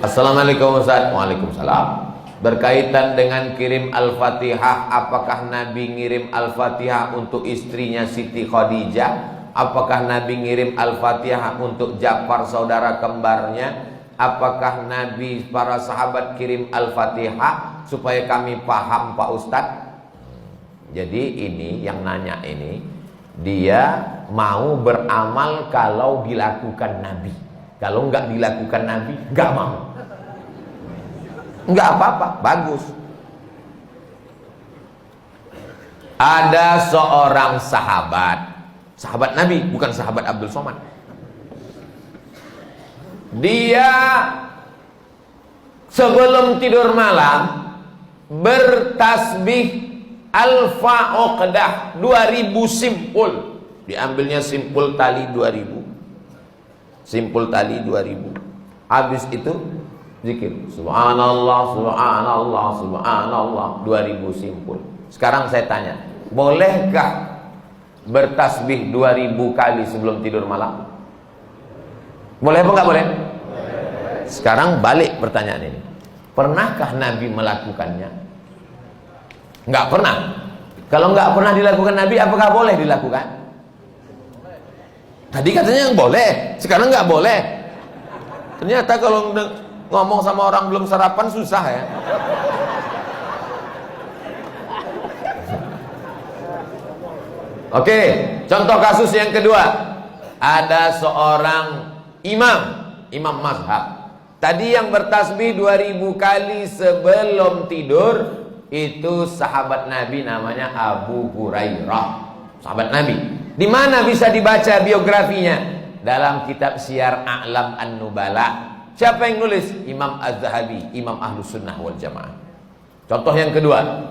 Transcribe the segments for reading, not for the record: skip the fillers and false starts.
Assalamualaikum Ustaz. Waalaikumsalam. Berkaitan dengan kirim Al-Fatihah, apakah Nabi ngirim Al-Fatihah untuk istrinya Siti Khadijah? Apakah Nabi ngirim Al-Fatihah untuk Ja'far saudara kembarnya? Apakah Nabi para sahabat kirim Al-Fatihah? Supaya kami paham Pak Ustadz. Jadi ini yang nanya ini, dia mau beramal kalau dilakukan Nabi. Kalau nggak dilakukan Nabi, nggak mau. Nggak apa-apa, bagus. Ada seorang sahabat Nabi, bukan sahabat Abdul Somad. Dia sebelum tidur malam bertasbih alfa uqdah 2000 simpul. Diambilnya simpul tali 2000. Simpul tali 2000. Habis itu zikir subhanallah subhanallah subhanallah 2000 simpul. Sekarang saya tanya, bolehkah bertasbih 2000 kali sebelum tidur malam? Boleh apa enggak boleh? Sekarang balik pertanyaan ini. Pernahkah Nabi melakukannya? Enggak pernah. Kalau enggak pernah dilakukan Nabi, apakah boleh dilakukan? Tadi katanya yang boleh, sekarang enggak boleh. Ternyata kalau ngomong sama orang belum sarapan susah ya. Oke, contoh kasus yang kedua. Ada seorang imam mazhab. Tadi yang bertasbih 2000 kali sebelum tidur itu sahabat Nabi, namanya Abu Hurairah. Sahabat Nabi. Di mana bisa dibaca biografinya? Dalam kitab Syiar A'lam An-Nubala. Siapa yang nulis? Imam Az-Zahabi, Imam Ahlus Sunnah wal Jamaah. Contoh yang kedua.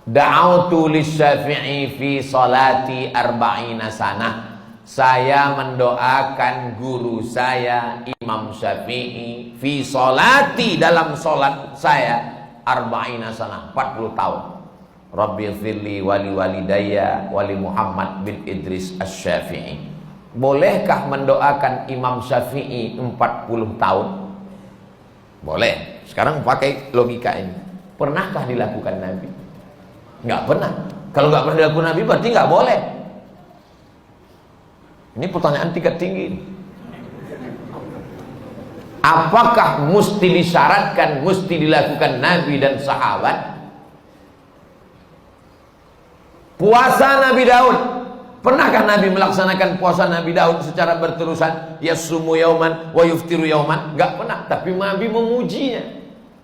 Da'autu lisyafi'i fi salati arba'ina sanah. Saya mendoakan guru saya Imam Syafi'i fi salati, dalam salat saya arba'ina sanah, 40 tahun. Rabbi firli wali walidayya wali Muhammad bin Idris Asy-Syafi'i. Bolehkah mendoakan Imam Syafi'i 40 tahun? Boleh. Sekarang pakai logika ini. Pernahkah dilakukan Nabi? Nggak pernah. Kalau nggak pernah dilakukan Nabi berarti nggak boleh. Ini pertanyaan tingkat tinggi. Apakah mesti disyaratkan, mesti dilakukan Nabi dan sahabat? Puasa Nabi Daud, pernahkah Nabi melaksanakan puasa Nabi Daud secara berterusan? Yasumu yauman wa yuftiru yauman? Enggak pernah, tapi Nabi memujinya.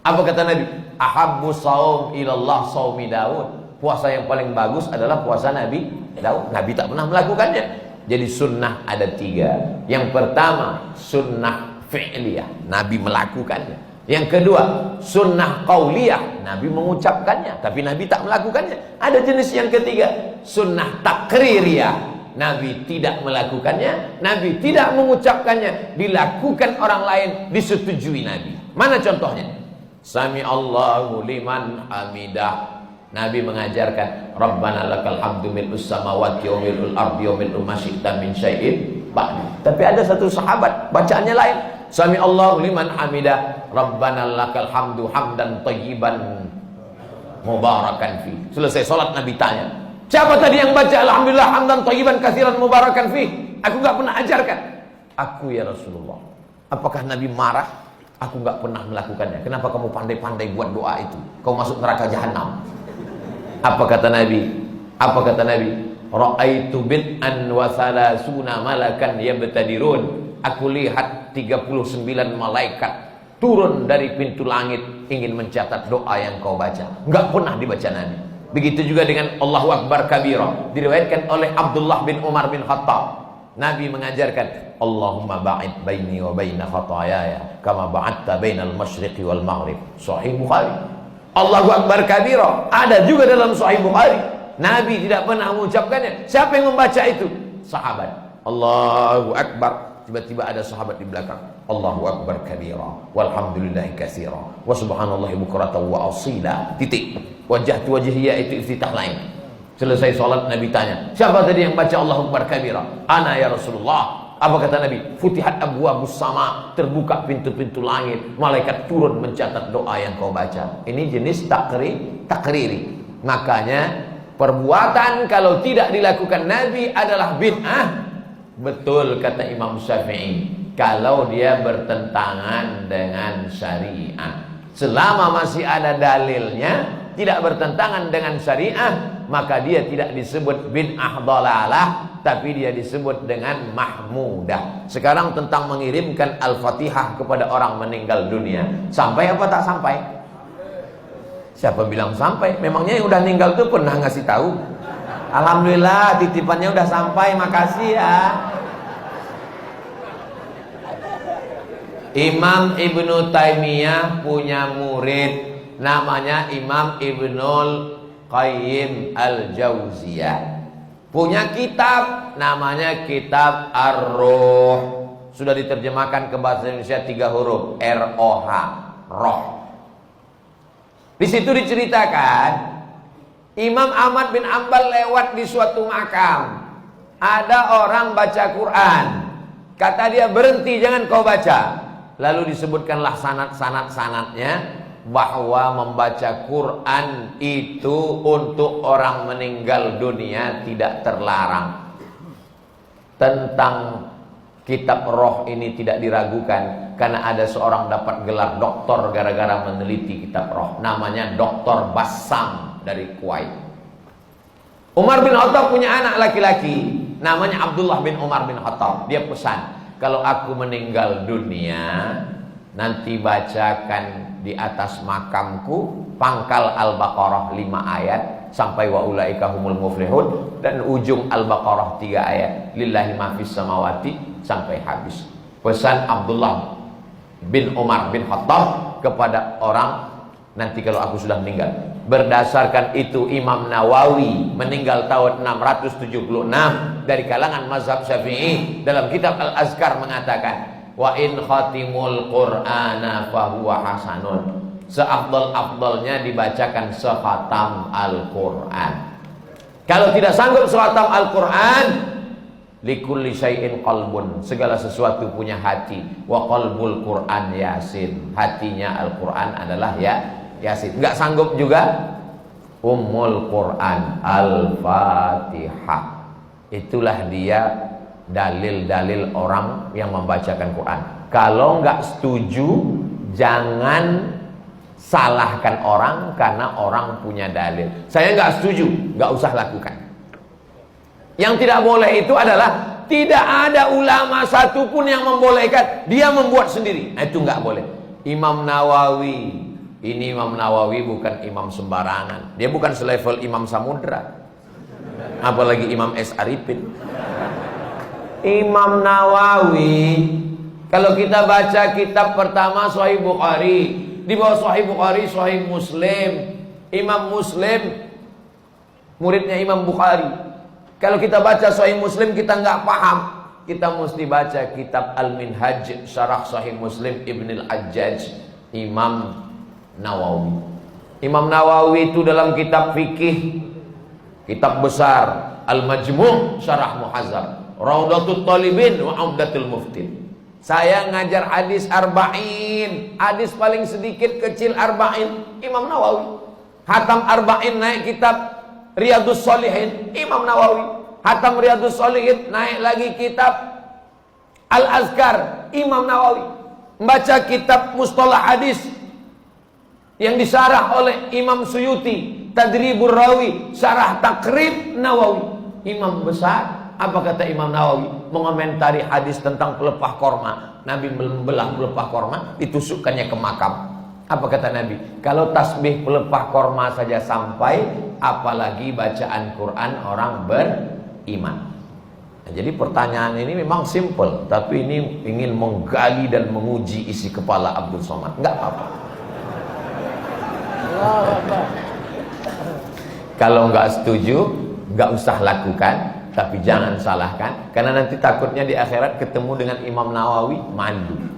Apa kata Nabi? Ahabbu shaum ilallah shaumi Daud. Puasa yang paling bagus adalah puasa Nabi Daud. Nabi tak pernah melakukannya. Jadi sunnah ada 3. Yang pertama sunnah fi'liyah, Nabi melakukannya. Yang kedua sunnah qauliyah, Nabi mengucapkannya tapi Nabi tak melakukannya. Ada jenis yang ketiga, sunnah takririyah, Nabi tidak melakukannya, Nabi tidak mengucapkannya, dilakukan orang lain, disetujui Nabi. Mana contohnya? Sami Allahu liman hamidah, Nabi mengajarkan Rabbana lakal hamdu mil'us samawati wa mil'ul ardi wa mil'u ma syi'ta min syai'in ba'du. Tapi ada satu sahabat bacaannya lain. Sami Allahu liman hamidah, Rabbana lakal hamdu hamdan thayyiban mubarakan fi. Selesai salat Nabi tanya, siapa tadi yang baca alhamdulillah hamdan thayyiban katsiran mubarakan fi? Aku enggak pernah ajarkan. Aku ya Rasulullah. Apakah Nabi marah? Aku enggak pernah melakukannya. Kenapa kamu pandai-pandai buat doa itu? Kau masuk neraka jahanam. Apa kata Nabi? Apa kata Nabi? Ra'aitu bid'an wa salasuna malakan yabtadirun. Aku lihat 39 malaikat turun dari pintu langit ingin mencatat doa yang kau baca. Enggak pernah dibaca Nabi. Begitu juga dengan Allahu Akbar kabira, diriwayatkan oleh Abdullah bin Umar bin Khattab. Nabi mengajarkan Allahumma ba'id baini wa baina khataayaya kama ba'adta bainal masyriqi wal maghrib. Sahih Bukhari. Allahu Akbar kabira ada juga dalam Sahih Bukhari. Nabi tidak pernah mengucapkannya. Siapa yang membaca itu? Sahabat. Allahu Akbar. Tiba-tiba ada sahabat di belakang. Allahu Akbar kabira walhamdulillahi katsira wa subhanallahi bukratan wa asila. Titik. Wajah wajhiyya itu iftitah lain. Selesai salat Nabi tanya, siapa tadi yang baca Allahu Akbar kabira? Ana ya Rasulullah. Apa kata Nabi? Futihat abwabus sama, terbuka pintu-pintu langit, malaikat turun mencatat doa yang kau baca. Ini jenis takriri. Makanya perbuatan kalau tidak dilakukan Nabi adalah bid'ah. Betul kata Imam Syafi'i, kalau dia bertentangan dengan syariah. Selama masih ada dalilnya, tidak bertentangan dengan syariah, maka dia tidak disebut bid'ah dhalalah, tapi dia disebut dengan mahmudah. Sekarang tentang mengirimkan Al-Fatihah kepada orang meninggal dunia, sampai apa tak sampai? Siapa bilang sampai? Memangnya yang udah meninggal itu pernah ngasih tahu? Alhamdulillah titipannya udah sampai, makasih ya. Imam Ibnu Taimiyah punya murid namanya Imam Ibnul Qayyim Al-Jauziyah. Punya kitab namanya Kitab Ar-Ruh. Sudah diterjemahkan ke bahasa Indonesia 3 huruf, R-O-H, roh. Di situ diceritakan Imam Ahmad bin Ambal lewat di suatu makam. Ada orang baca Quran. Kata dia, berhenti, jangan kau baca. Lalu disebutkanlah sanad-sanadnya bahwa membaca Quran itu untuk orang meninggal dunia tidak terlarang. Tentang kitab roh ini tidak diragukan, karena ada seorang dapat gelar doktor gara-gara meneliti kitab roh. Namanya Dr. Bassam dari Kuwait. Umar bin Khattab punya anak laki-laki namanya Abdullah bin Umar bin Khattab. Dia pesan, kalau aku meninggal dunia, nanti bacakan di atas makamku pangkal Al-Baqarah 5 ayat sampai wa ulaika humul muflihun, dan ujung Al-Baqarah 3 ayat lillahi ma fis samawati sampai habis. Pesan Abdullah bin Umar bin Khattab kepada orang, nanti kalau aku sudah meninggal. Berdasarkan itu Imam Nawawi meninggal tahun 676 dari kalangan mazhab Syafi'i, dalam kitab Al-Azkar mengatakan, wa in khatimul Qur'ana fahuwa hasanun. Seafdal-afdalnya dibacakan sekhatam Al-Qur'an. Kalau tidak sanggup sekhatam Al-Qur'an, likulli syai'in qalbun, segala sesuatu punya hati. Wa qalbul Qur'an Yasin, hatinya Al-Qur'an adalah Yasin. Enggak sanggup juga Ummul Quran Al-Fatihah. Itulah dia dalil-dalil orang yang membacakan Quran. Kalau enggak setuju, jangan salahkan orang karena orang punya dalil. Saya enggak setuju, enggak usah lakukan. Yang tidak boleh itu adalah tidak ada ulama satupun yang membolehkan, dia membuat sendiri. Nah, itu enggak boleh. Imam Nawawi, ini Imam Nawawi bukan imam sembarangan. Dia bukan selevel Imam Samudra, apalagi Imam S. Arifin. Imam Nawawi, kalau kita baca kitab pertama Sahih Bukhari, di bawah Sahih Bukhari Sahih Muslim. Imam Muslim muridnya Imam Bukhari. Kalau kita baca Sahih Muslim kita nggak paham, kita mesti baca kitab Al-Minhaj Syarah Sahih Muslim Ibn Al-Hajjaj Imam Nawawi. Imam Nawawi itu dalam kitab fikih, kitab besar Al-Majmu' Syarah Muhazzab, Raudatul Talibin wa Umdatul Muftin. Saya ngajar hadis arba'in, hadis paling sedikit kecil arba'in, Imam Nawawi. Hatam arba'in naik kitab Riyadus Shalihin, Imam Nawawi. Hatam Riyadus Shalihin naik lagi kitab Al-Azkar, Imam Nawawi. Membaca kitab Mustalah Hadis yang disarah oleh Imam Suyuti, Tadribur Rawi, Syarah Takrib Nawawi. Imam besar. Apa kata Imam Nawawi? Mengomentari hadis tentang pelepah korma. Nabi membelah pelepah korma, ditusukkannya ke makam. Apa kata Nabi? Kalau tasbih pelepah korma saja sampai, apalagi bacaan Quran orang beriman. Nah, jadi pertanyaan ini memang simple, tapi ini ingin menggali dan menguji isi kepala Abdul Somad. Enggak apa-apa. Kalau nggak setuju, nggak usah lakukan, tapi jangan salahkan, karena nanti takutnya di akhirat ketemu dengan Imam Nawawi malu.